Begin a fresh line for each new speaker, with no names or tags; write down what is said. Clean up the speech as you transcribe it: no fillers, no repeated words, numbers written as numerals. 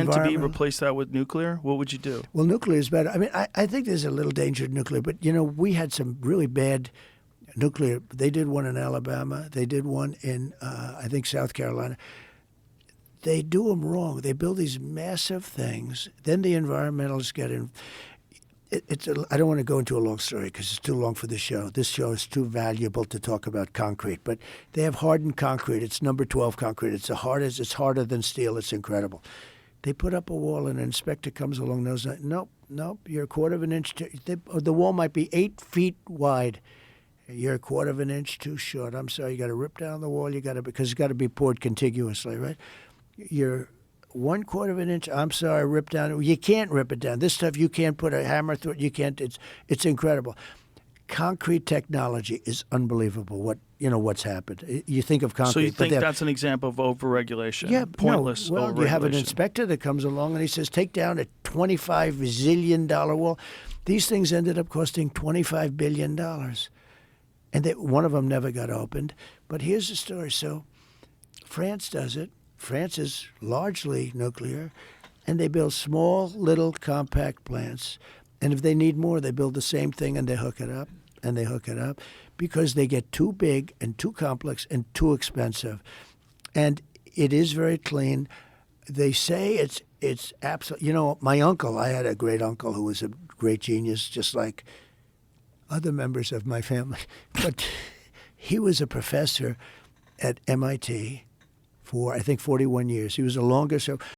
And to be
environmental.
replace that with nuclear, what would you do?
Well, nuclear is better. I mean, I think there's a little danger in nuclear, but we had some really bad nuclear. They did one in Alabama. They did one in I think South Carolina. They do them wrong. They build these massive things. Then the environmentalists get in. I don't want to go into a long story because it's too long for this show. This show is too valuable to talk about concrete. But they have hardened concrete. It's number 12 concrete. It's harder than steel. It's incredible. They put up a wall, and an inspector comes along. Knows that. Nope. You're a quarter of an inch. The wall might be 8 feet wide. You're a quarter of an inch too short. I'm sorry. You got to rip down the wall. Because it's got to be poured contiguously, right? You're 1/4 of an inch. I'm sorry. Rip down. You can't rip it down. This stuff you can't put a hammer through it. You can't. It's incredible. Concrete technology is unbelievable. What's happened? You think of concrete.
So you think that's an example of overregulation?
Yeah,
Pointless
no. Well,
overregulation.
you have an inspector that comes along and he says, take down a $25 zillion wall. These things ended up costing $25 billion. And one of them never got opened. But here's the story. So France does it. France is largely nuclear. And they build small, little, compact plants. And if they need more, they build the same thing and they hook it up. And they hook it up because they get too big and too complex and too expensive. And it is very clean. They say it's absolutely. My uncle, I had a great uncle who was a great genius, just like other members of my family. But he was a professor at MIT for, I think, 41 years. He was the longest.